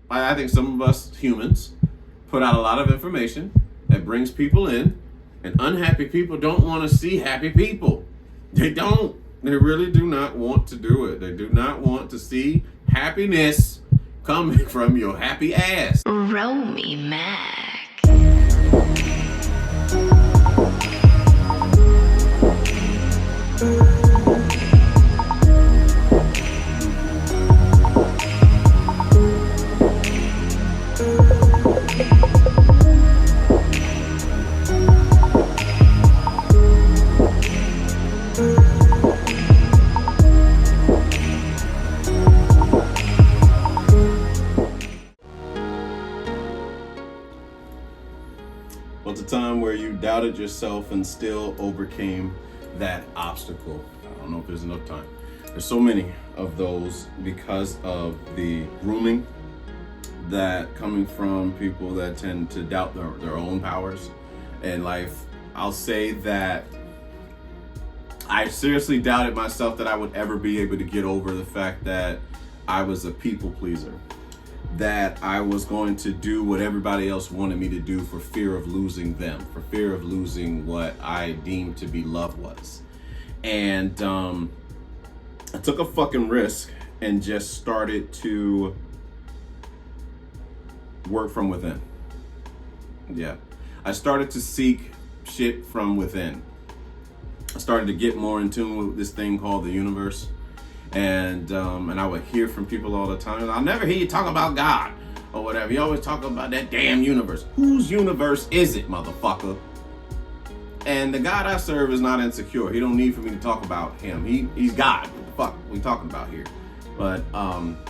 I think some of us humans put out a lot of information that brings people in, and unhappy people don't want to see happy people. They don't. They really do not want to do it. They do not want to see happiness coming from your happy ass. Roll me, Mac. What's a time where you doubted yourself and still overcame that obstacle? I don't know if there's enough time. There's so many of those because of the grooming that coming from people that tend to doubt their own powers in life. I'll say that I seriously doubted myself that I would ever be able to get over the fact that I was a people pleaser, that I was going to do what everybody else wanted me to do for fear of losing them, for fear of losing what I deemed to be love was. And I took a fucking risk and just started to work from within. Yeah. I started to seek shit from within. I started to get more in tune with this thing called the universe. And I would hear from people all the time. I'll never hear you talk about God or whatever. You always talk about that damn universe. Whose universe is it, motherfucker? And the God I serve is not insecure. He don't need for me to talk about him. He's God. What the fuck are we talking about here? But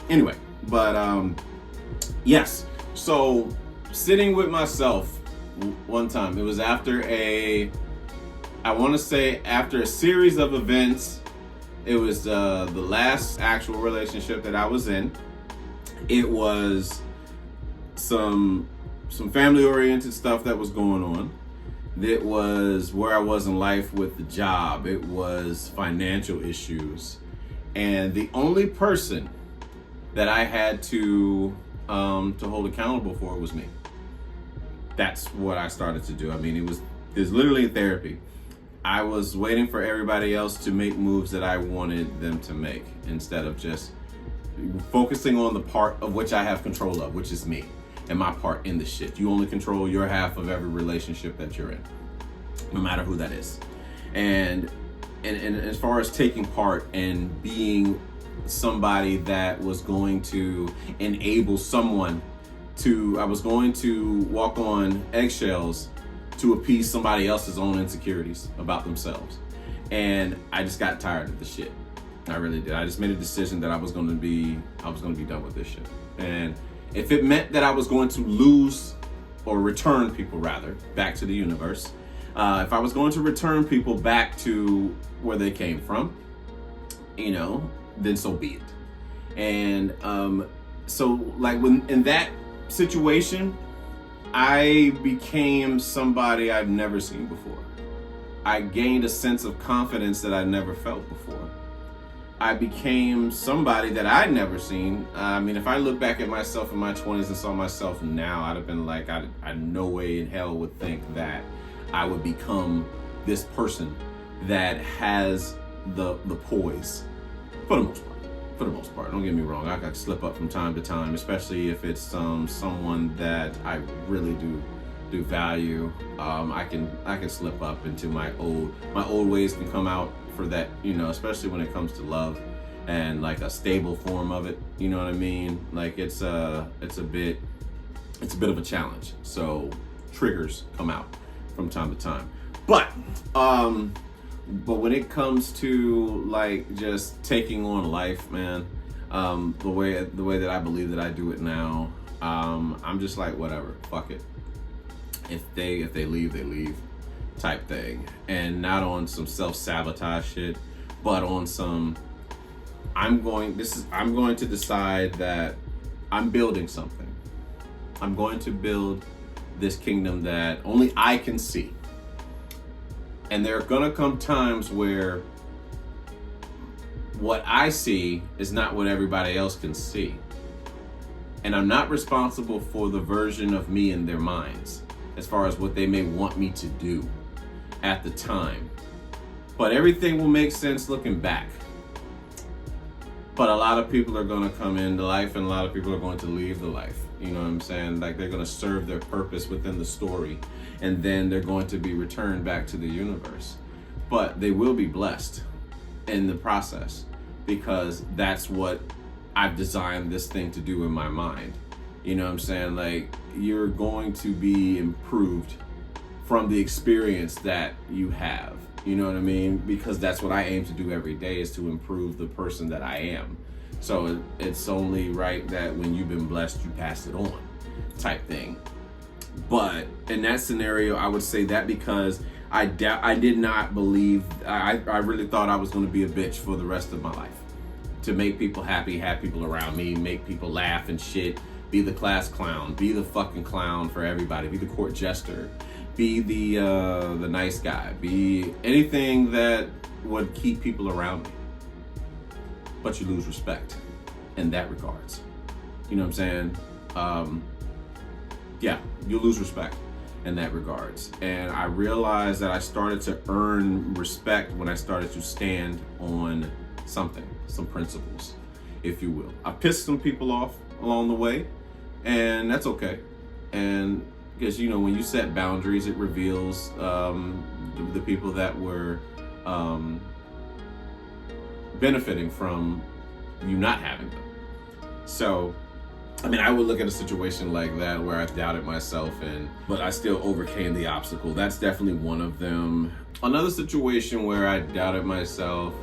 anyway, yes. So sitting with myself one time, it was after after a series of events. It was the last actual relationship that I was in. It was some family-oriented stuff that was going on. It was where I was in life with the job. It was financial issues. And the only person that I had to hold accountable for was me. That's what I started to do. I mean, it was literally therapy. I was waiting for everybody else to make moves that I wanted them to make instead of just focusing on the part of which I have control of, which is me and my part in the shit. You only control your half of every relationship that you're in, no matter who that is. And as far as taking part and being somebody that was going to enable someone I was going to walk on eggshells to appease somebody else's own insecurities about themselves. And I just got tired of the shit. I really did. I just made a decision that I was gonna be done with this shit. And if it meant that I was going to lose or return people rather back to the universe, if I was going to return people back to where they came from, then so be it. And so like when in that situation, I became somebody I've never seen before. I gained a sense of confidence that I never felt before. I became somebody that I'd never seen. I mean, if I look back at myself in my 20s and saw myself now, I'd have been like, I no way in hell would think that I would become this person that has the poise, for the most part. For the most part, don't get me wrong. I could slip up from time to time, especially if it's someone that I really do value. I can slip up into my old ways can come out for that, especially when it comes to love and like a stable form of it. You know what I mean? Like it's a bit of a challenge. So triggers come out from time to time. But when it comes to like just taking on life, man, the way that I believe that I do it now, I'm just like, whatever, fuck it. If they leave, they leave type thing. And not on some self-sabotage shit, but on some I'm going to decide that I'm building something. I'm going to build this kingdom that only I can see. And there are gonna come times where what I see is not what everybody else can see. And I'm not responsible for the version of me in their minds, as far as what they may want me to do at the time. But everything will make sense looking back. But a lot of people are gonna come into life and a lot of people are going to leave the life. You know what I'm saying? Like they're gonna serve their purpose within the story, and then they're going to be returned back to the universe. But they will be blessed in the process, because that's what I've designed this thing to do in my mind. You know what I'm saying? Like, you're going to be improved from the experience that you have. You know what I mean? Because that's what I aim to do every day, is to improve the person that I am. So it's only right that when you've been blessed, you pass it on type thing. But in that scenario, I would say that because I did not believe, I really thought I was going to be a bitch for the rest of my life. To make people happy, have people around me, make people laugh and shit, be the class clown, be the fucking clown for everybody, be the court jester, be the nice guy, be anything that would keep people around me. But you lose respect in that regards. You know what I'm saying? Yeah, you lose respect in that regards. And I realized that I started to earn respect when I started to stand on something, some principles, if you will. I pissed some people off along the way, and that's okay. And because, when you set boundaries, it reveals the people that were benefiting from you not having them. So, I would look at a situation like that where I doubted myself, but I still overcame the obstacle. That's definitely one of them. Another situation where I doubted myself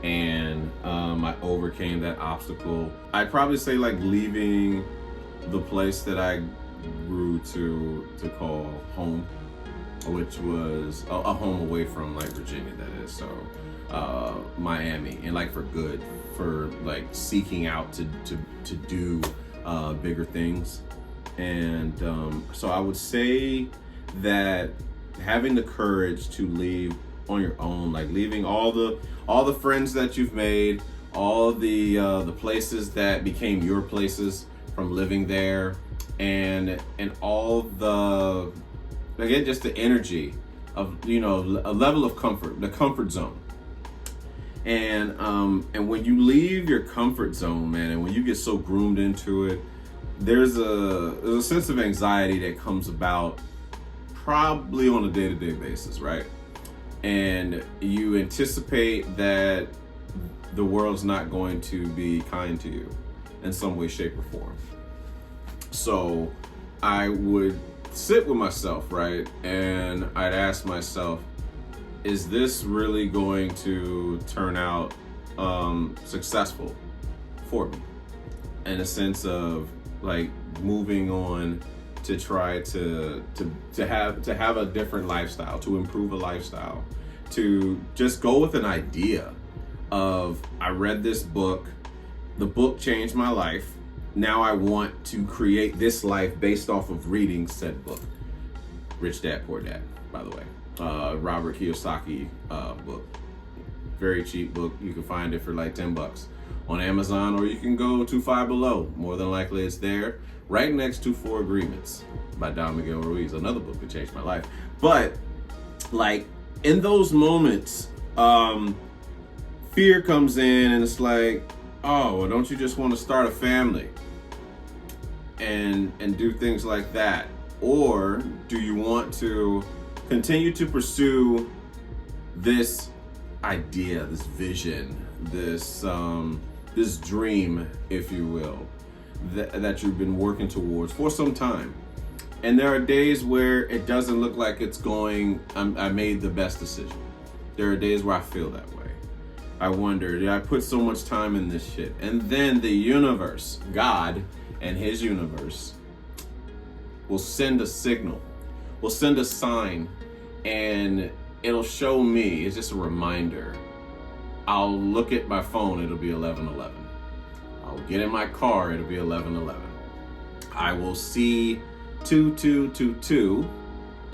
and I overcame that obstacle, I'd probably say like leaving the place that I grew to call home, which was a home away from like Virginia, that is. So Miami, and like for good, for like seeking out to do bigger things. And so I would say that having the courage to leave on your own, like leaving all the friends that you've made, all the places that became your places from living there, and all the, again, just the energy of, a level of comfort, the comfort zone. And when you leave your comfort zone, man, and when you get so groomed into it, there's a sense of anxiety that comes about probably on a day-to-day basis, right? And you anticipate that the world's not going to be kind to you in some way, shape, or form. So I would sit with myself, right? And I'd ask myself, is this really going to turn out successful for me? In a sense of like moving on to try to have a different lifestyle, to improve a lifestyle, to just go with an idea of I read this book, the book changed my life. Now I want to create this life based off of reading said book. Rich Dad, Poor Dad, by the way. Robert Kiyosaki book. Very cheap book. You can find it for like $10 on Amazon, or you can go to Five Below. More than likely it's there, right next to Four Agreements by Don Miguel Ruiz, another book that changed my life. But like in those moments, fear comes in and it's like, oh, well, don't you just want to start a family and do things like that? Or do you want to continue to pursue this idea, this vision, this dream, if you will, that you've been working towards for some time? And there are days where it doesn't look like it's going, I made the best decision. There are days where I feel that way. I wonder, did I put so much time in this shit? And then the universe, God and his universe, will send a signal, will send a sign, and it'll show me, it's just a reminder. I'll look at my phone, it'll be 11:11. I'll get in my car, it'll be 11:11. I will see 2222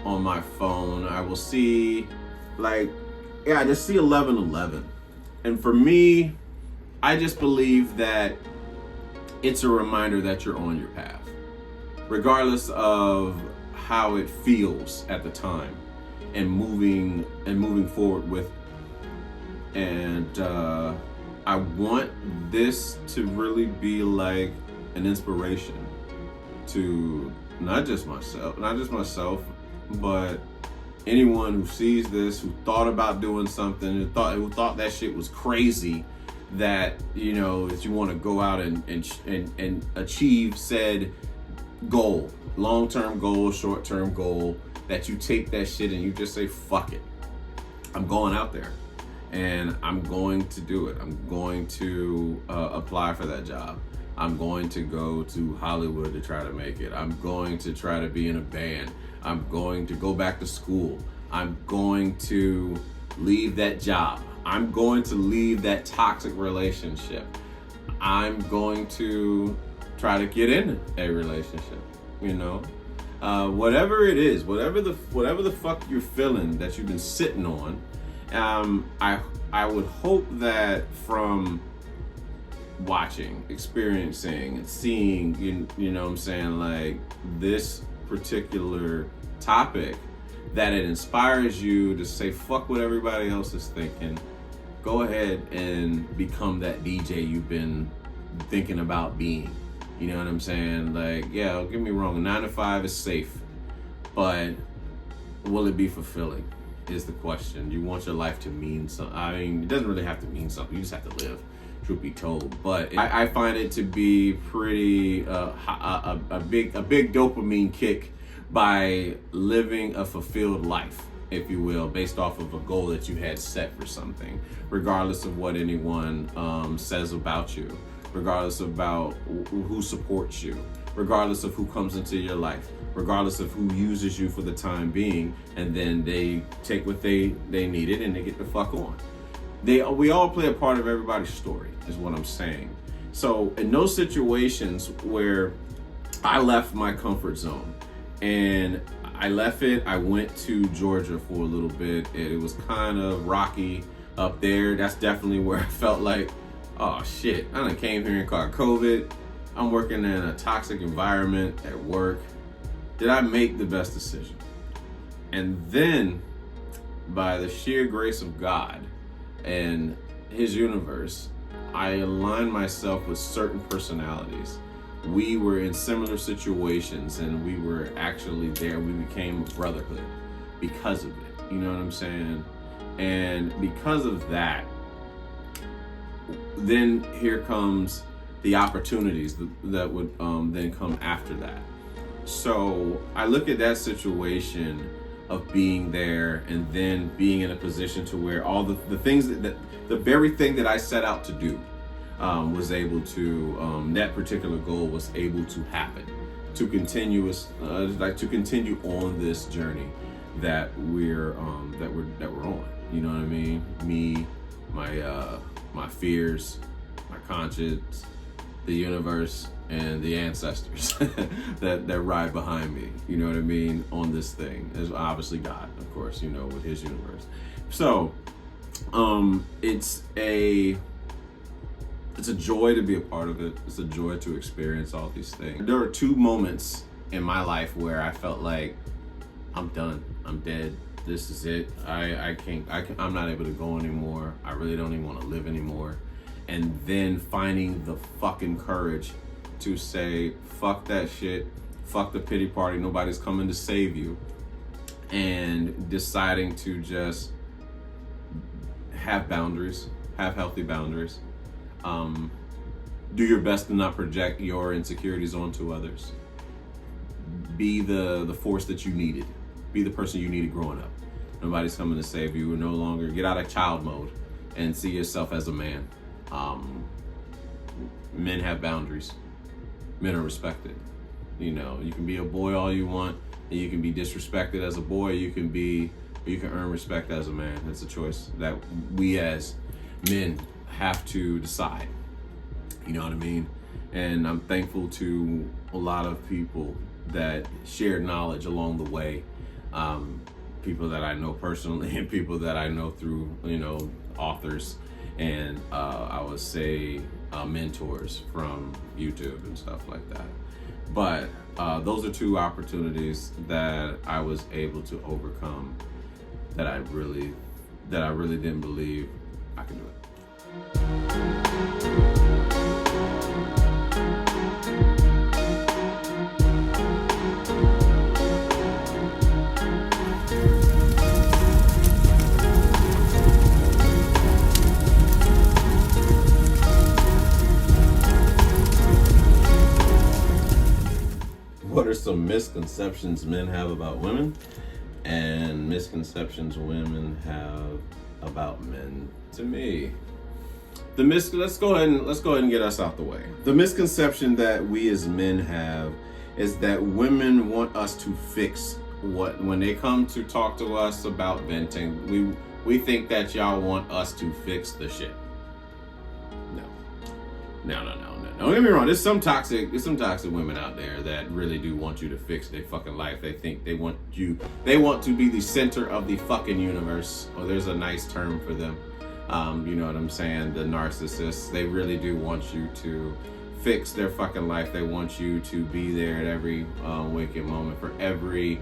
on my phone. I will see I just see 11:11. And for me, I just believe that it's a reminder that you're on your path, regardless of how it feels at the time, and moving forward with it. And I want this to really be like an inspiration to not just myself, but anyone who sees this, who thought about doing something, who thought that shit was crazy, that that you want to go out and achieve said goal, long-term goal, short-term goal, that you take that shit and you just say, fuck it, I'm going out there and I'm going to do it. I'm going to apply for that job. I'm going to go to Hollywood to try to make it. I'm going to try to be in a band. I'm going to go back to school. I'm going to leave that job. I'm going to leave that toxic relationship. I'm going to try to get in a relationship, whatever it is, whatever the fuck you're feeling that you've been sitting on. I would hope that from watching, experiencing, and seeing, you know what I'm saying, like this particular topic, that it inspires you to say, fuck what everybody else is thinking. Go ahead and become that DJ you've been thinking about being. You know what I'm saying? Like, yeah, don't get me wrong, a 9 to 5 is safe, but will it be fulfilling is the question. You want your life to mean something. I mean, it doesn't really have to mean something. You just have to live, truth be told. But I find it to be pretty a big dopamine kick by living a fulfilled life, if you will, based off of a goal that you had set for something, regardless of what anyone says about you, regardless about who supports you, regardless of who comes into your life, regardless of who uses you for the time being, and then they take what they needed and they get the fuck on. We all play a part of everybody's story, is what I'm saying. So in those situations where I left my comfort zone, and I went to Georgia for a little bit. It was kind of rocky up there. That's definitely where I felt like, oh shit, I done came here and caught COVID. I'm working in a toxic environment at work. Did I make the best decision? And then, by the sheer grace of God and his universe, I aligned myself with certain personalities. We were in similar situations and we were actually there. We became a brotherhood because of it. You know what I'm saying? And because of that, then here comes the opportunities that would then come after that. So I look at that situation of being there and then being in a position to where all the things that the very thing that I set out to do was able to, that particular goal was able to happen, to continue on this journey that we're on. You know what I mean? Me, my fears, my conscience, the universe, and the ancestors that ride behind me, you know what I mean, on this thing. There's obviously God, of course, you know, with his universe. So it's a joy to be a part of it. It's a joy to experience all these things. There were 2 moments in my life where I felt like I'm done, I'm dead, this is it. I'm not able to go anymore. I really don't even want to live anymore. And then finding the fucking courage to say, fuck that shit, fuck the pity party, nobody's coming to save you. And deciding to just have boundaries, have healthy boundaries. Do your best to not project your insecurities onto others. Be the force that you needed. Be the person you needed growing up. Nobody's coming to save you. No longer get out of child mode and see yourself as a man. Men have boundaries. Men are respected. You know, you can be a boy all you want, and you can be disrespected as a boy. You can earn respect as a man. It's a choice that we as men have to decide. You know what I mean? And I'm thankful to a lot of people that shared knowledge along the way. People that I know personally and people that I know through, you know, authors and I would say mentors from YouTube and stuff like that. But those are 2 opportunities that I was able to overcome that I really didn't believe I could do it. What are some misconceptions men have about women and misconceptions women have about men? To me, let's go ahead and get us out the way. The misconception that we as men have is that women want us to fix when they come to talk to us about venting. We think that y'all want us to fix the shit. No. Don't get me wrong. There's some toxic women out there that really do want you to fix their fucking life. They think they want to be the center of the fucking universe. Or there's a nice term for them. You know what I'm saying? The narcissists. They really do want you to fix their fucking life. They want you to be there at every waking moment, for every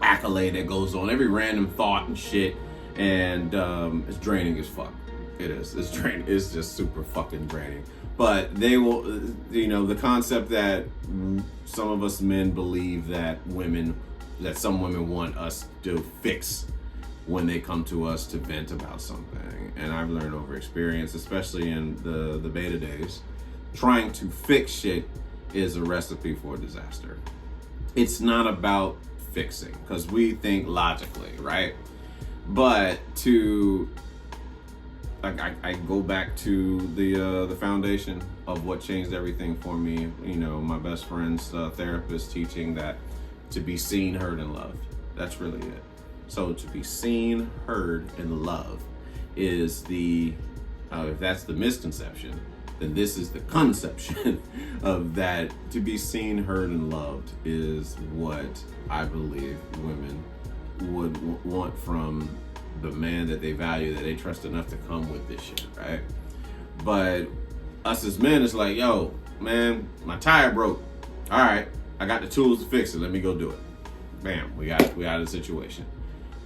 accolade that goes on, every random thought and shit. And it's draining as fuck. It is. It's draining. It's just super fucking draining. But they will, you know, the concept that some of us men believe that some women want us to fix when they come to us to vent about something. And I've learned over experience, especially in the beta days, trying to fix shit is a recipe for disaster. It's not about fixing, because we think logically, right? But I go back to the foundation of what changed everything for me. You know, my best friend's therapist teaching that to be seen, heard, and loved. That's really it. So to be seen, heard, and loved is if that's the misconception, then this is the conception of that. To be seen, heard, and loved is what I believe women would want from the man that they value, that they trust enough to come with this shit, right? But us as men, it's like, yo, man, my tire broke. All right, I got the tools to fix it. Let me go do it. Bam, we out of the situation.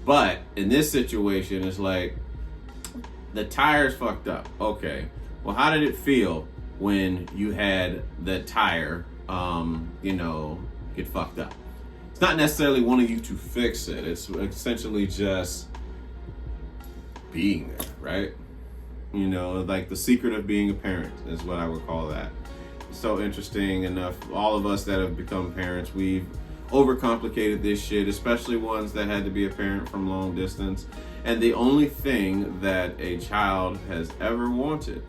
But in this situation, it's like, the tire's fucked up. Okay, well, how did it feel when you had the tire, get fucked up? It's not necessarily wanting you to fix it. It's essentially just being there, right? You know, like the secret of being a parent is what I would call that. So interesting enough, all of us that have become parents, we've overcomplicated this shit, especially ones that had to be a parent from long distance. And the only thing that a child has ever wanted,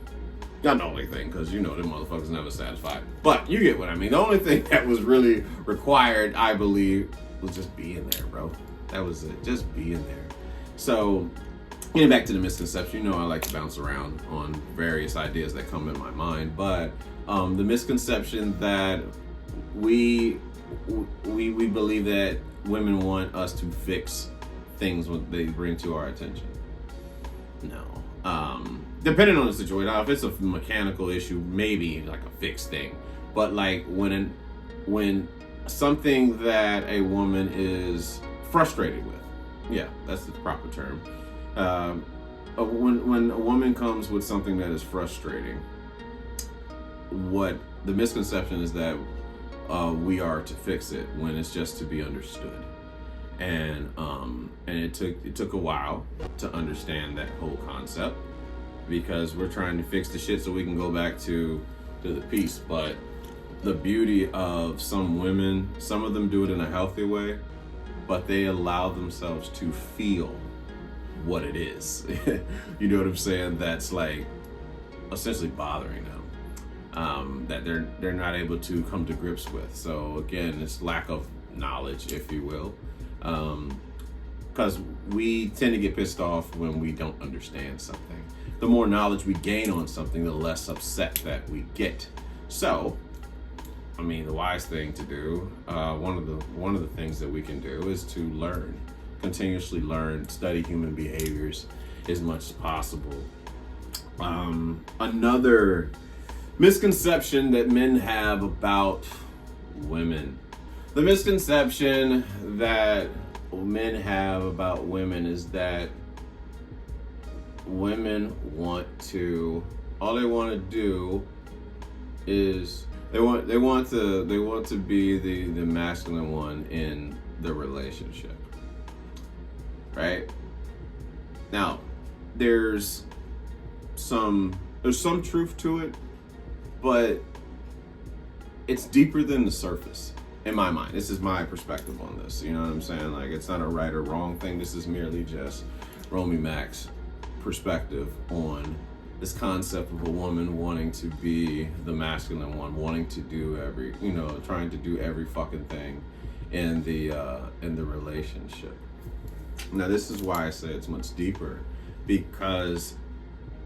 not the only thing, because you know them motherfuckers never satisfied, but you get what I mean. The only thing that was really required, I believe, was just being there, bro. That was it, just being there. So getting back to the misconception, I like to bounce around on various ideas that come in my mind, but the misconception that we believe that women want us to fix things when they bring to our attention. No. Depending on the situation, now, if it's a mechanical issue, maybe like a fixed thing. But like when something that a woman is frustrated with, yeah, that's the proper term. When a woman comes with something that is frustrating, what the misconception is that we are to fix it when it's just to be understood. And it took a while to understand that whole concept, because we're trying to fix the shit so we can go back to the peace. But the beauty of some women, some of them do it in a healthy way, but they allow themselves to feel what it is. You know what I'm saying? That's like essentially bothering them, that they're not able to come to grips with. So again, it's lack of knowledge, if you will. Because we tend to get pissed off when we don't understand something. The more knowledge we gain on something, the less upset that we get. So, I mean, the wise thing to do, one of the things that we can do is to learn, continuously learn, study human behaviors as much as possible. Another misconception that men have about women. The misconception that men have about women is that women all they want to do is they want to be the masculine one in the relationship. Right? Now, there's some truth to it, but it's deeper than the surface. In my mind, this is my perspective on this. You know what I'm saying? Like, it's not a right or wrong thing. This is merely just Romy Mac's perspective on this concept of a woman wanting to be the masculine one, wanting to do trying to do every fucking thing in the relationship. Now, this is why I say it's much deeper, because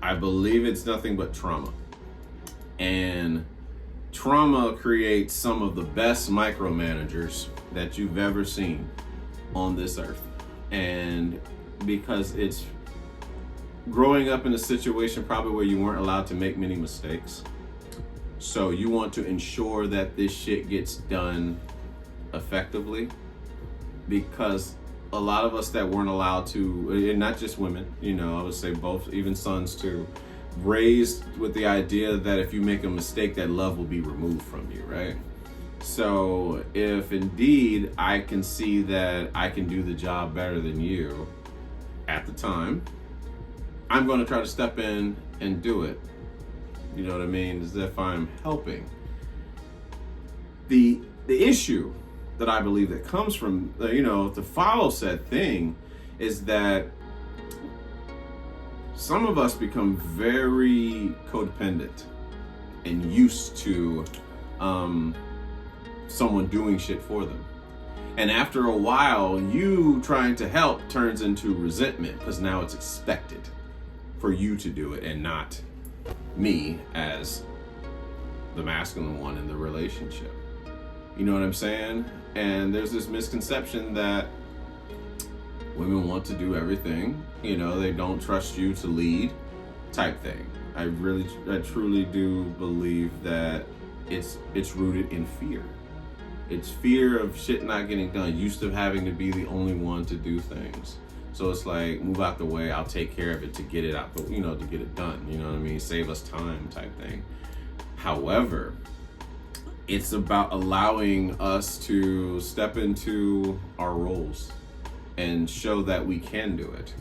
I believe it's nothing but trauma. And trauma creates some of the best micromanagers that you've ever seen on this earth. And because it's growing up in a situation probably where you weren't allowed to make many mistakes. So you want to ensure that this shit gets done effectively, because a lot of us that weren't allowed to, and not just women, I would say both, even sons too, raised with the idea that if you make a mistake, that love will be removed from you, right? So if indeed I can see that I can do the job better than you at the time, I'm going to try to step in and do it. You know what I mean? As if I'm helping. The issue that I believe that comes from, to follow said thing is that some of us become very codependent and used to someone doing shit for them. And after a while, you trying to help turns into resentment, because now it's expected for you to do it and not me as the masculine one in the relationship. You know what I'm saying? And there's this misconception that women want to do everything. They don't trust you to lead type thing. I truly do believe that it's rooted in fear. It's fear of shit not getting done, used to having to be the only one to do things. So it's like, move out the way, I'll take care of it to get it out, to get it done. You know what I mean? Save us time type thing. However, it's about allowing us to step into our roles and show that we can do it.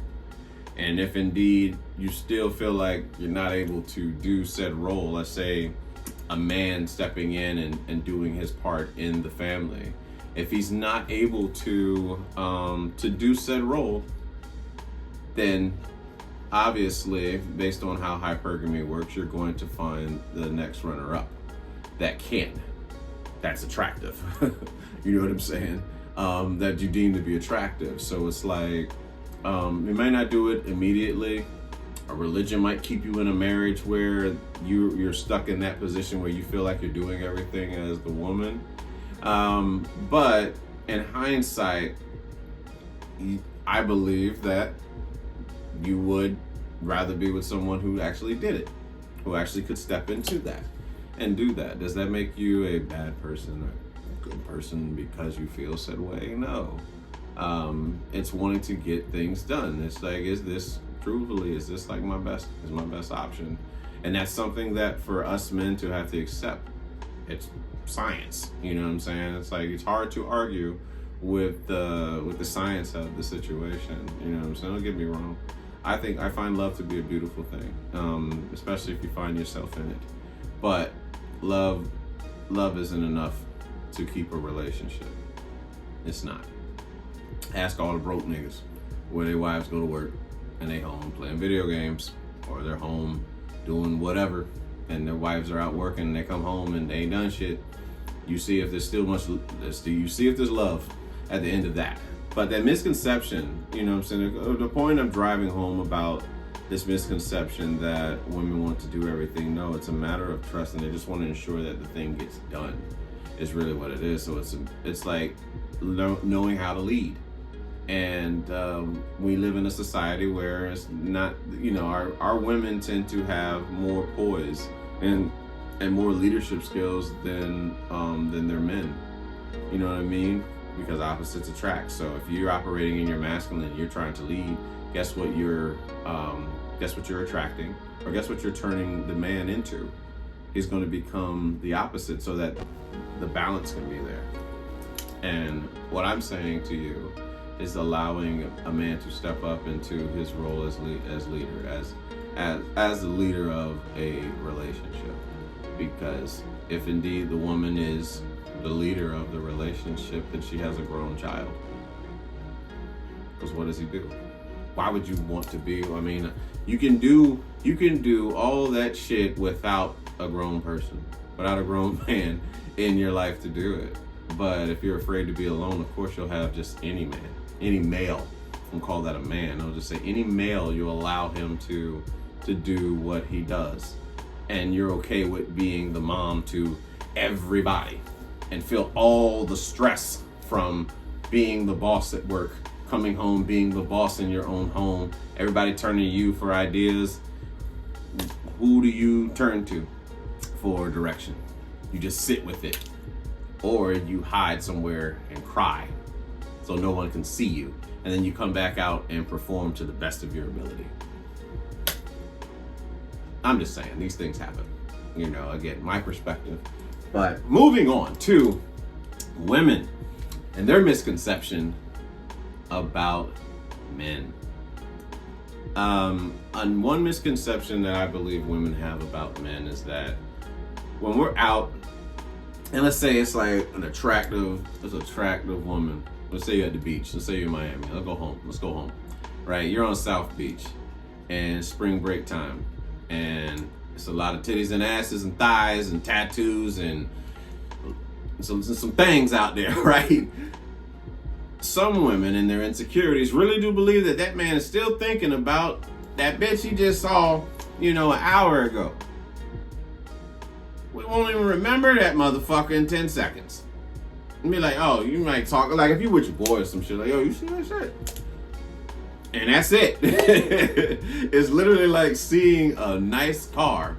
And if indeed you still feel like you're not able to do said role, let's say a man stepping in and doing his part in the family, if he's not able to do said role, then obviously, based on how hypergamy works, you're going to find the next runner-up that can. That's attractive. You know what I'm saying? That you deem to be attractive. So it's like, You may not do it immediately. A religion might keep you in a marriage where you're stuck in that position where you feel like you're doing everything as the woman. But in hindsight, I believe that you would rather be with someone who actually did it, who actually could step into that and do that. Does that make you a bad person or a good person because you feel said way? No. It's wanting to get things done. It's like, is this like my best option? And that's something that for us men to have to accept. It's science, you know what I'm saying? It's like, it's hard to argue with the science of the situation, you know what I'm saying? Don't get me wrong. I find love to be a beautiful thing, especially if you find yourself in it. But love isn't enough to keep a relationship. It's not. Ask all the broke niggas where their wives go to work and they home playing video games, or they're home doing whatever, and their wives are out working and they come home and they ain't done shit. You see if there's still you see if there's love at the end of that. But that misconception, you know what I'm saying? The point I'm driving home about this misconception that women want to do everything. No, it's a matter of trust, and they just want to ensure that the thing gets done. Is really what it is. So it's like knowing how to lead. And we live in a society where it's not, you know, our women tend to have more poise and more leadership skills than their men. You know what I mean? Because opposites attract. So if you're operating in your masculine and you're trying to lead, guess what you're attracting, or guess what you're turning the man into? He's going to become the opposite, so that the balance can be there. And what I'm saying to you is allowing a man to step up into his role as leader, as the leader of a relationship. Because if indeed the woman is the leader of the relationship, then she has a grown child. Because what does he do? Why would you want to be? I mean, you can do all that shit without a grown person, without a grown man in your life to do it. But if you're afraid to be alone, of course you'll have just any man, any male. I'll call that a man. I'll just say any male, you allow him to do what he does. And you're okay with being the mom to everybody and feel all the stress from being the boss at work, coming home, being the boss in your own home, everybody turning to you for ideas. Who do you turn to for direction? You just sit with it. Or you hide somewhere and cry so no one can see you. And then you come back out and perform to the best of your ability. I'm just saying, these things happen. You know, again, my perspective. But moving on to women and their misconception about men. And one misconception that I believe women have about men is that when we're out, and let's say it's like an attractive woman. Let's say you're at the beach. Let's say you're in Miami. Let's go home. Right? You're on South Beach and spring break time. And it's a lot of titties and asses and thighs and tattoos and some things out there, right? Some women in their insecurities really do believe that man is still thinking about that bitch he just saw, an hour ago. We won't even remember that motherfucker in 10 seconds. And be like, oh, you might talk, like if you with your boy or some shit, like, yo, you see that shit? And that's it. It's literally like seeing a nice car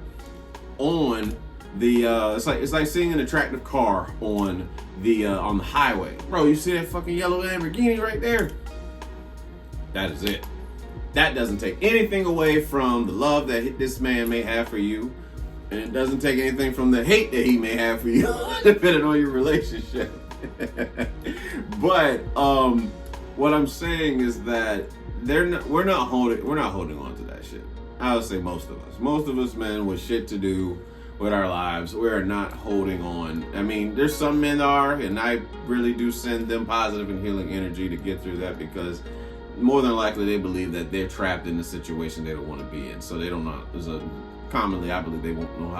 on the, it's like seeing an attractive car on the highway. Bro, you see that fucking yellow Lamborghini right there? That is it. That doesn't take anything away from the love that this man may have for you. And it doesn't take anything from the hate that he may have for you, depending on your relationship. But what I'm saying is that we're not holding on to that shit. I would say most of us men with shit to do with our lives, we're not holding on. I mean, there's some men are, and I really do send them positive and healing energy to get through that, because more than likely they believe that they're trapped in a situation they don't want to be in. So they don't know. Commonly, I believe they don't know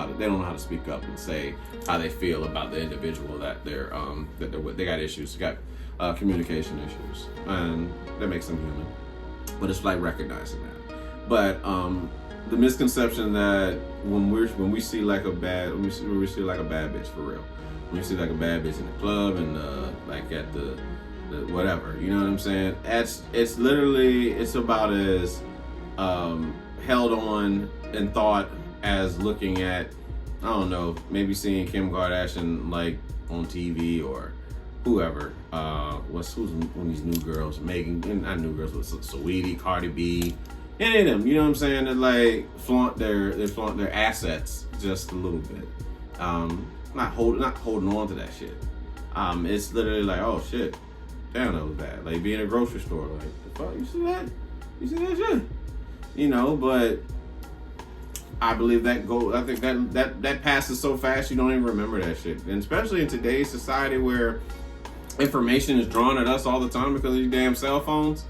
how to speak up and say how they feel about the individual that they're with. They got issues, got communication issues, and that makes them human. But it's like recognizing that. But the misconception that when we see like a bad bitch for real, when we see like a bad bitch in the club and like at the whatever, you know what I'm saying? It's literally, it's about as held on and thought as looking at, I don't know, maybe seeing Kim Kardashian like on TV or whoever. Who's one of these new girls? Megan, not new girls, but Saweetie, Cardi B, any of them. You know what I'm saying? That like flaunt their assets just a little bit. Not holding on to that shit. It's literally like, oh shit, damn, that was bad. Like being in a grocery store, like, the fuck, you see that? You see that shit? You know, but I believe I think that passes so fast you don't even remember that shit. And especially in today's society where information is drawn at us all the time because of these damn cell phones.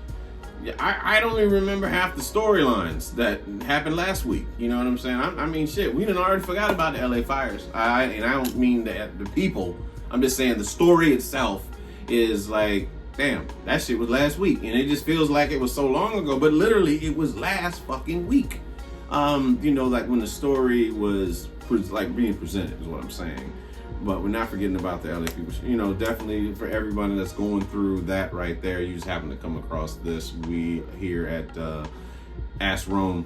I don't even remember half the storylines that happened last week. You know what I'm saying? I mean, shit, we done already forgot about the LA fires. And I don't mean the people. I'm just saying the story itself is like, damn, that shit was last week. And it just feels like it was so long ago, but literally it was last fucking week. You know, like when the story was like being presented is what I'm saying. But we're not forgetting about the LA people. You know, definitely for everybody that's going through that right there, you just happen to come across this. We here at Ask Rome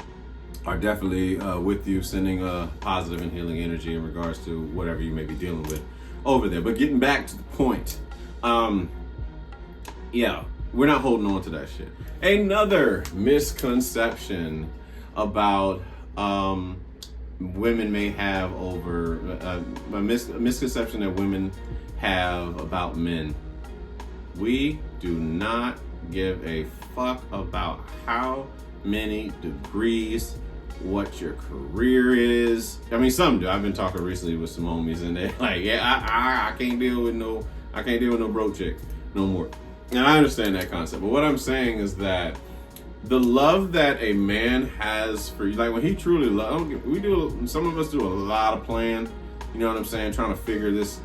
are definitely with you, sending positive and healing energy in regards to whatever you may be dealing with over there. But getting back to the point, yeah, we're not holding on to that shit. Another misconception about women may have over a misconception that women have about men. We do not give a fuck about how many degrees, what your career is. I mean, some do. I've been talking recently with some homies and they're like, yeah, I can't deal with no broke chick no more. And I understand that concept, but what I'm saying is that the love that a man has for you, like when he truly loves, some of us do a lot of plan, you know what I'm saying, trying to figure this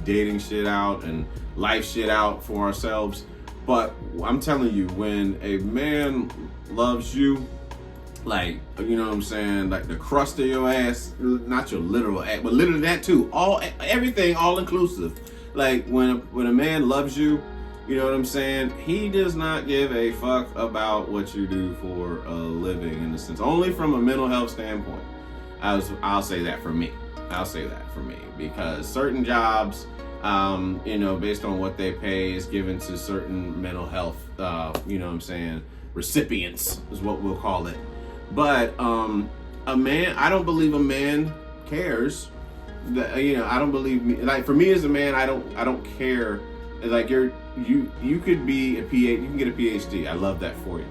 dating shit out and life shit out for ourselves. But I'm telling you, when a man loves you, like, you know what I'm saying, like the crust of your ass, not your literal ass, but literally that too, everything all inclusive. Like when a man loves you, you know what I'm saying? He does not give a fuck about what you do for a living, in a sense. Only from a mental health standpoint. I'll say that for me. Because certain jobs, you know, based on what they pay, is given to certain mental health, you know what I'm saying, recipients is what we'll call it. But a man, I don't believe a man cares. You know, I don't believe me. Like for me as a man, I don't care. Like you could be a PhD, you can get a PhD. I love that for you.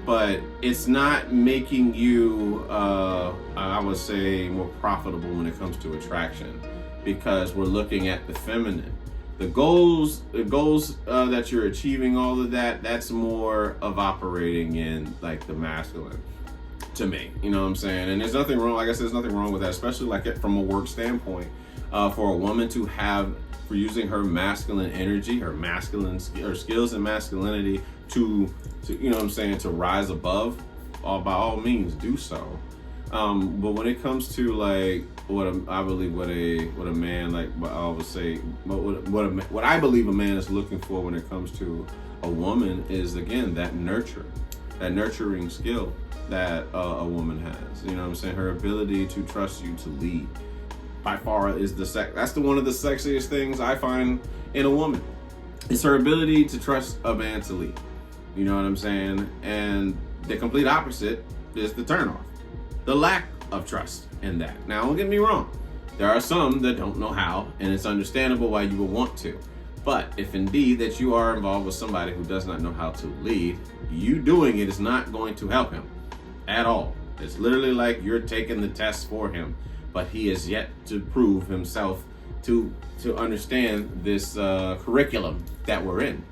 But it's not making you, I would say, more profitable when it comes to attraction, because we're looking at the feminine. The goals that you're achieving, all of that, that's more of operating in like the masculine to me. You know what I'm saying? And there's nothing wrong. Like I said, there's nothing wrong with that, especially like from a work standpoint, for a woman to have, for using her masculine energy, her skills and masculinity to you know what I'm saying, to rise above, by all means do so. But when it comes to like what I believe what a man, like what I would say, what I believe a man is looking for when it comes to a woman is, again, that nurturing skill that a woman has. You know what I'm saying? Her ability to trust you to lead. By far is that's one of the sexiest things I find in a woman. It's her ability to trust a man to lead. You know what I'm saying? And the complete opposite is the turnoff. The lack of trust in that. Now, don't get me wrong. There are some that don't know how, and it's understandable why you would want to. But if indeed that you are involved with somebody who does not know how to lead, you doing it is not going to help him at all. It's literally like you're taking the test for him, but he has yet to prove himself to understand this curriculum that we're in.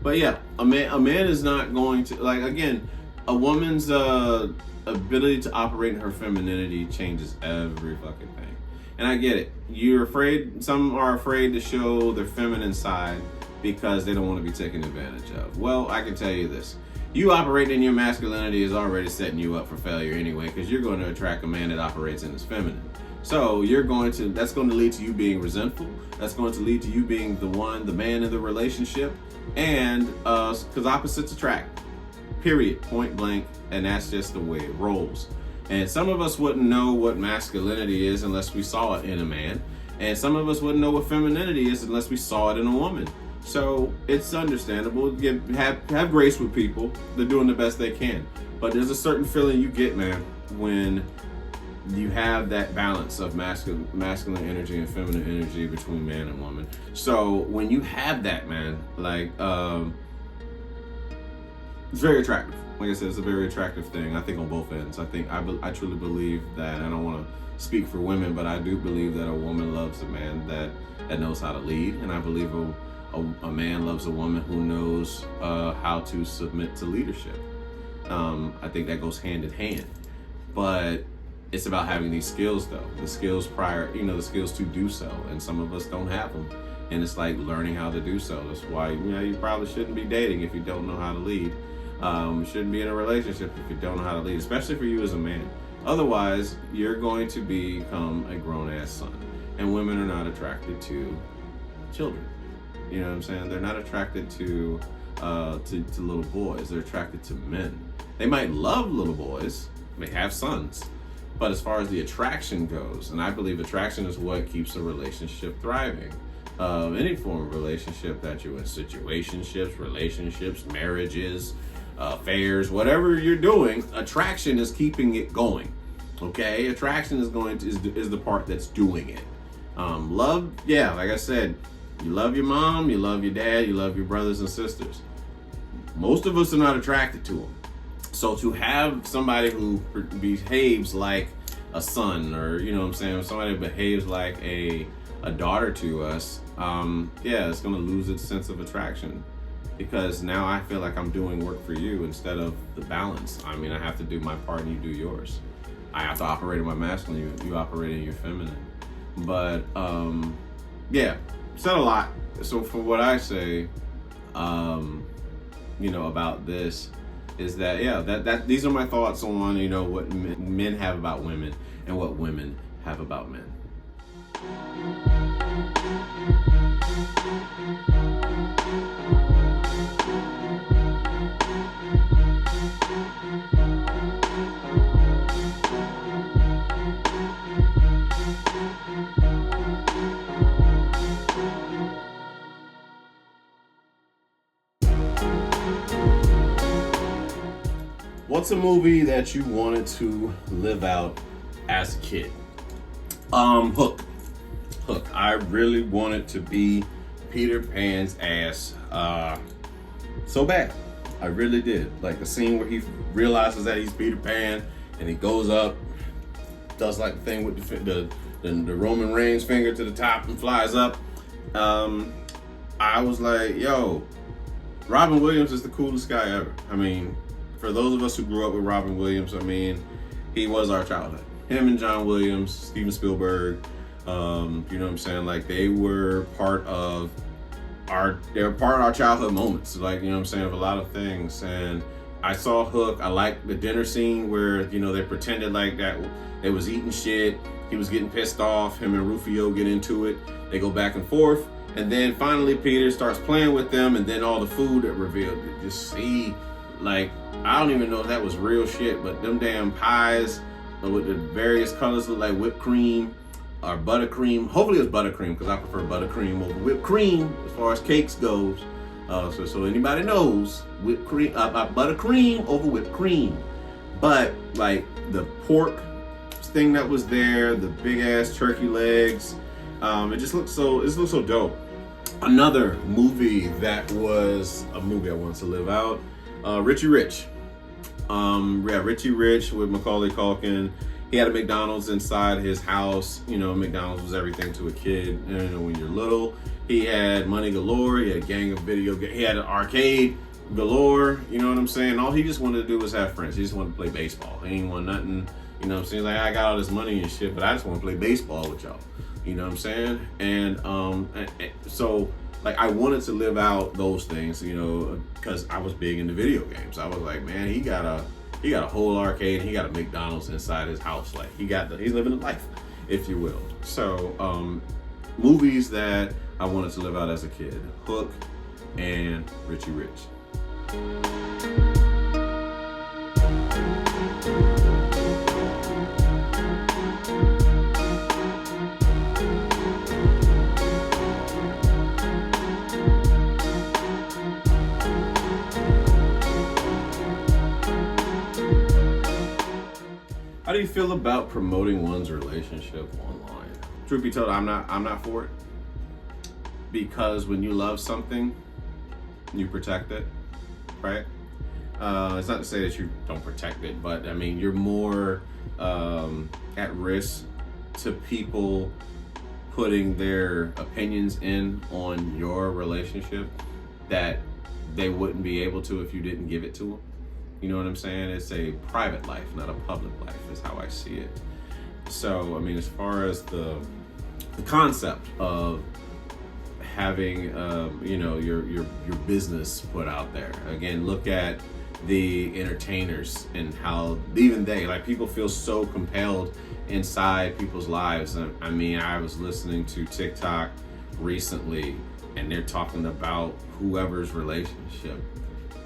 But yeah, a man is not going to, like, again, a woman's ability to operate in her femininity changes every fucking thing. And I get it. You're afraid, some are afraid to show their feminine side because they don't want to be taken advantage of. Well, I can tell you this. You operating in your masculinity is already setting you up for failure anyway, because you're going to attract a man that operates in his feminine. So that's going to lead to you being resentful. That's going to lead to you being the man in the relationship. And because opposites attract, period, point blank. And that's just the way it rolls. And some of us wouldn't know what masculinity is unless we saw it in a man. And some of us wouldn't know what femininity is unless we saw it in a woman. So it's understandable. Have grace with people. They're doing the best they can. But there's a certain feeling you get, man, when you have that balance of masculine energy and feminine energy between man and woman. So when you have that, man, like, it's very attractive. Like I said, it's a very attractive thing, I think, on both ends. I truly believe that, and I don't want to speak for women, but I do believe that a woman loves a man that knows how to lead. And I believe a man loves a woman who knows how to submit to leadership. I think that goes hand in hand. But it's about having these skills, though. The skills the skills to do so. And some of us don't have them. And it's like learning how to do so. That's why, you probably shouldn't be dating if you don't know how to lead. You shouldn't be in a relationship if you don't know how to lead, especially for you as a man. Otherwise, you're going to become a grown-ass son. And women are not attracted to children. You know what I'm saying? They're not attracted to little boys. They're attracted to men. They might love little boys. They have sons. But as far as the attraction goes, and I believe attraction is what keeps a relationship thriving. Any form of relationship that you're in, situationships, relationships, marriages, affairs, whatever you're doing, attraction is keeping it going. Okay, attraction is the part that's doing it. Love, yeah, like I said, you love your mom, you love your dad, you love your brothers and sisters. Most of us are not attracted to them. So to have somebody who behaves like a son, or somebody who behaves like a daughter to us, it's going to lose its sense of attraction, because now I feel like I'm doing work for you instead of the balance. I mean, I have to do my part and you do yours. I have to operate in my masculine, you operate in your feminine. But said a lot. So for what I say, about this is that these are my thoughts on what men have about women and what women have about men. What's a movie that you wanted to live out as a kid? Hook. I really wanted to be Peter Pan's ass so bad. I really did. Like the scene where he realizes that he's Peter Pan and he goes up, does like the thing with the Roman Reigns finger to the top and flies up. I was like, yo, Robin Williams is the coolest guy ever. I mean, for those of us who grew up with Robin Williams, I mean, he was our childhood. Him and John Williams, Steven Spielberg, you know what I'm saying? Like they were part of our childhood moments. Like, you know what I'm saying, of a lot of things. And I saw Hook. I liked the dinner scene where, they pretended like that they was eating shit. He was getting pissed off. Him and Rufio get into it. They go back and forth. And then finally Peter starts playing with them, and then all the food that revealed, just see, like, I don't even know if that was real shit, but them damn pies with the various colors look like whipped cream or buttercream. Hopefully it's buttercream, because I prefer buttercream over whipped cream as far as cakes goes. So anybody knows, whipped cream, buttercream over whipped cream. But like the pork thing that was there, the big ass turkey legs, it just looked so dope. Another movie that was a movie I wanted to live out, Richie Rich. Richie Rich with Macaulay Culkin. He had a McDonald's inside his house. McDonald's was everything to a kid. When you're little, he had money galore. He had a gang of video games. He had an arcade galore. You know what I'm saying? All he just wanted to do was have friends. He just wanted to play baseball. He ain't want nothing. You know what I'm saying? Like, I got all this money and shit, but I just want to play baseball with y'all. You know what I'm saying? And so like I wanted to live out those things, you know, because I was big into video games. I was like, man, he got a whole arcade, and he got a McDonald's inside his house. Like he's living a life, if you will. So movies that I wanted to live out as a kid: Hook and Richie Rich. How do you feel about promoting one's relationship online? Truth be told, I'm not for it. Because when you love something, you protect it, right? It's not to say that you don't protect it, but I mean, you're more at risk to people putting their opinions in on your relationship that they wouldn't be able to if you didn't give it to them. You know what I'm saying? It's a private life, not a public life, is how I see it. So, I mean, as far as the concept of having, you know, your business put out there. Again, look at the entertainers and how even they, like, people feel so compelled inside people's lives. I mean, I was listening to TikTok recently, and they're talking about whoever's relationship.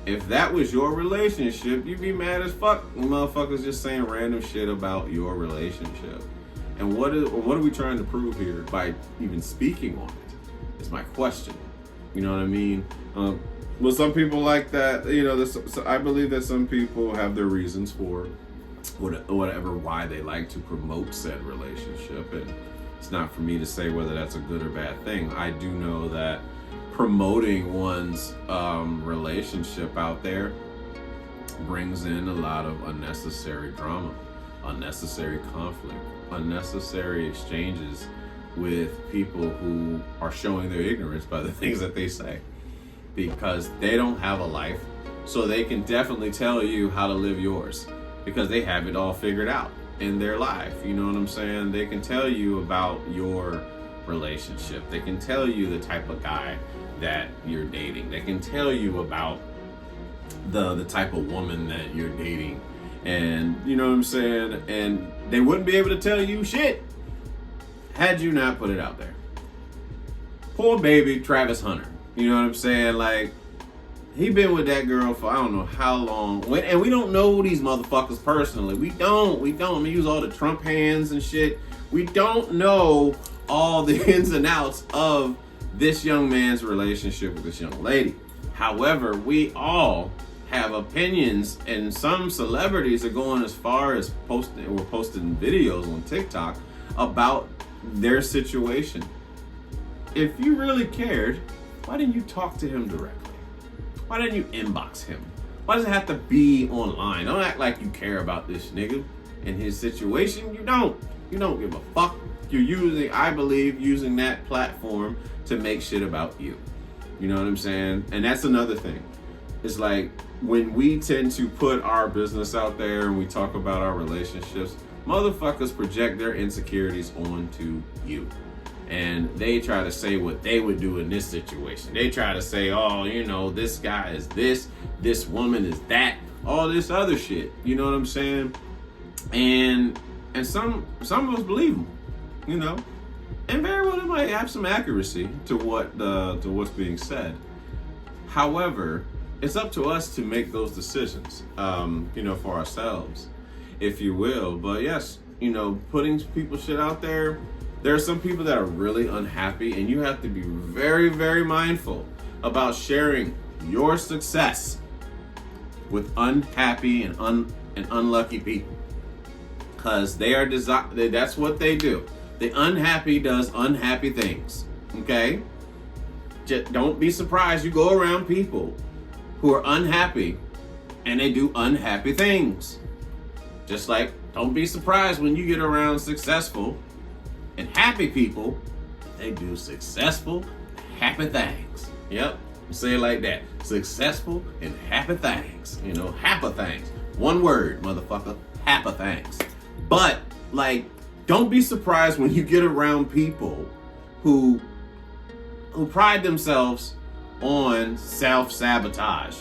If that was your relationship, you'd be mad as fuck. Motherfuckers just saying random shit about your relationship. And what are we trying to prove here by even speaking on it? Is my question. You know what I mean? Well, some people like that. You know, I believe that some people have their reasons for whatever why they like to promote said relationship, and it's not for me to say whether that's a good or bad thing. I do know that promoting one's relationship out there brings in a lot of unnecessary drama, unnecessary conflict, unnecessary exchanges with people who are showing their ignorance by the things that they say, because they don't have a life, so they can definitely tell you how to live yours because they have it all figured out in their life. You know what I'm saying? They can tell you about your relationship. They can tell you the type of guy that you're dating. They can tell you about the type of woman that you're dating. And you know what I'm saying? And they wouldn't be able to tell you shit had you not put it out there. Poor baby Travis Hunter. You know what I'm saying? Like, he been with that girl for I don't know how long. And we don't know these motherfuckers personally. We don't. I mean, use all the Trump hands and shit. We don't know all the ins and outs of this young man's relationship with this young lady. However, we all have opinions, and some celebrities are going as far as posting videos on TikTok about their situation. If you really cared, why didn't you talk to him directly? Why didn't you inbox him? Why does it have to be online? Don't act like you care about this nigga and his situation. You don't give a fuck. You're I believe, using that platform to make shit about you. You know what I'm saying? And that's another thing. It's like when we tend to put our business out there and we talk about our relationships, motherfuckers project their insecurities onto you. And they try to say what they would do in this situation. They try to say, oh, you know, this guy is this woman is that, all this other shit. You know what I'm saying? And some of us believe them, you know, and very well it might have some accuracy to what's being said. However, it's up to us to make those decisions, you know, for ourselves, if you will. But yes, you know, putting people shit out there. There are some people that are really unhappy, and you have to be very, very mindful about sharing your success with unhappy and unlucky people, because they are that's what they do. The unhappy does unhappy things. Okay, just don't be surprised. You go around people who are unhappy, and they do unhappy things. Just like, don't be surprised when you get around successful and happy people, they do successful, happy things. Yep, say it like that. Successful and happy things. You know, happy things. One word, motherfucker, happy things. But, like, don't be surprised when you get around people who who pride themselves on self-sabotage.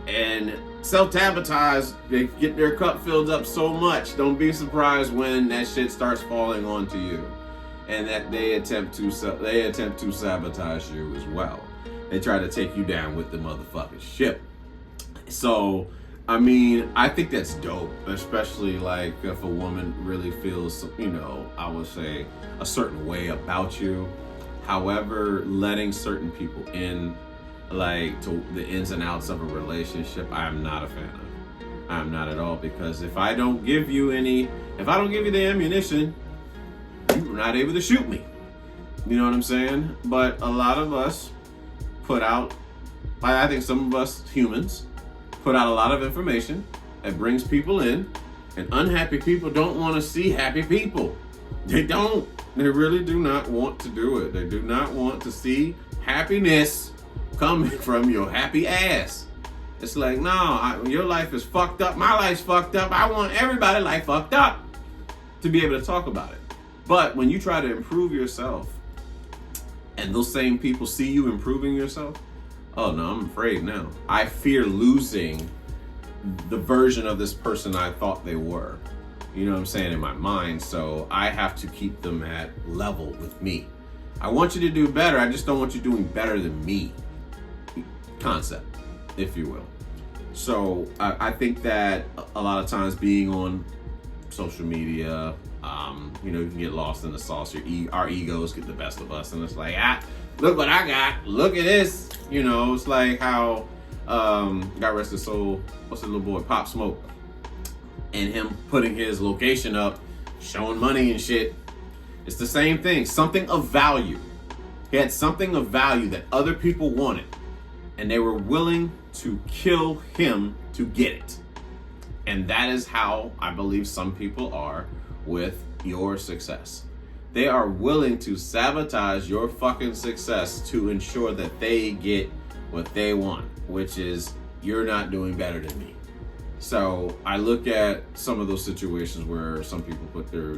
And self-sabotage, they get their cup filled up so much, don't be surprised when that shit starts falling onto you. And that they attempt to sabotage you as well. They try to take you down with the motherfucking ship. So, I mean, I think that's dope, especially like if a woman really feels, I would say a certain way about you. However, letting certain people in, like to the ins and outs of a relationship, I am not a fan of. I am not at all, because if I don't give you the ammunition, you're not able to shoot me. You know what I'm saying? But a lot of us I think some of us humans put out a lot of information that brings people in, and unhappy people don't want to see happy people. They don't. They really do not want to do it. They do not want to see happiness coming from your happy ass. It's like, no, your life is fucked up. My life's fucked up. I want everybody life fucked up to be able to talk about it. But when you try to improve yourself and those same people see you improving yourself, oh no, I'm afraid now. I fear losing the version of this person I thought they were. You know what I'm saying, in my mind. So I have to keep them at level with me. I want you to do better. I just don't want you doing better than me. Concept, if you will. So I think that a lot of times being on social media, you can get lost in the sauce. Our egos get the best of us, and it's like, look what I got. Look at this. It's like how, God rest his soul, what's the little boy, Pop Smoke, and him putting his location up, showing money and shit. It's the same thing. Something of value. He had something of value that other people wanted, and they were willing to kill him to get it. And that is how I believe some people are with your success. They are willing to sabotage your fucking success to ensure that they get what they want, which is you're not doing better than me. So I look at some of those situations where some people put their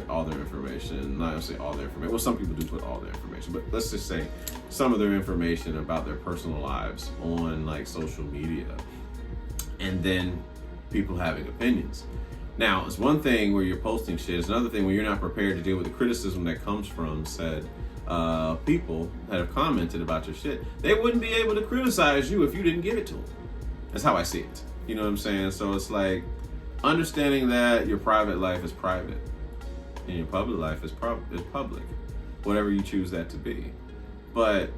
all their information, not say all their information, well, some people do put all their information, but let's just say some of their information about their personal lives on like social media, and then people having opinions. Now, it's one thing where you're posting shit. It's another thing when you're not prepared to deal with the criticism that comes from said people that have commented about your shit. They wouldn't be able to criticize you if you didn't give it to them. That's how I see it. You know what I'm saying? So it's like understanding that your private life is private and your public life is public, whatever you choose that to be. But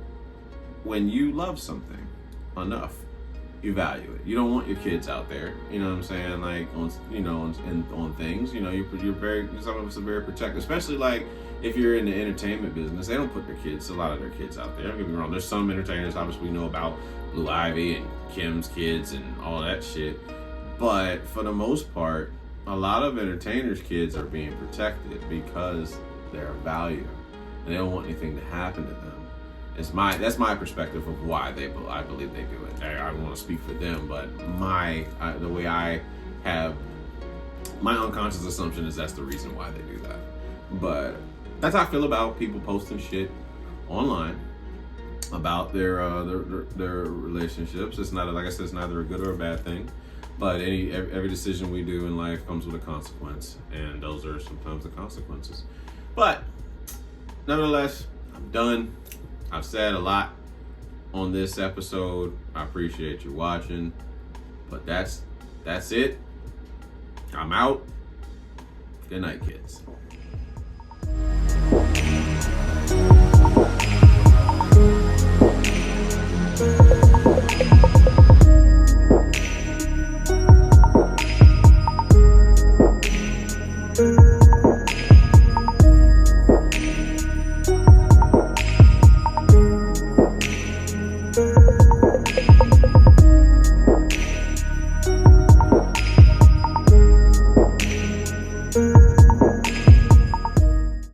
when you love something enough, you value it. You don't want your kids out there, you know what I'm saying, like on things, you're very, some of us are very protective, especially like if you're in the entertainment business. They don't put a lot of their kids out there. Don't get me wrong, there's some entertainers obviously we know about, Blue Ivy and Kim's kids and all that shit, but for the most part, a lot of entertainers' kids are being protected because they're of value and they don't want anything to happen to them. That's my perspective of why I believe they do it. I don't want to speak for them, but the way I have my unconscious assumption is that's the reason why they do that. But that's how I feel about people posting shit online about their relationships. It's not, like I said, it's neither a good or a bad thing. But every decision we do in life comes with a consequence, and those are sometimes the consequences. But nevertheless, I'm done. I've said a lot on this episode. I appreciate you watching, but that's it. I'm out. Good night, kids.